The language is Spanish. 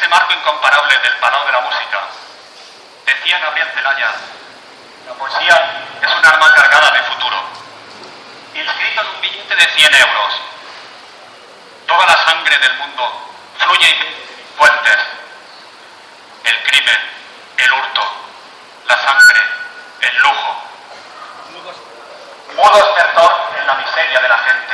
ese marco incomparable del Palau de la Música. Decía Gabriel Celaya, la poesía es un arma cargada de futuro, inscrito en un billete de 100 euros. Toda la sangre del mundo fluye en fuentes. El crimen, el hurto, la sangre, el lujo. Mudo estertor en la miseria de la gente.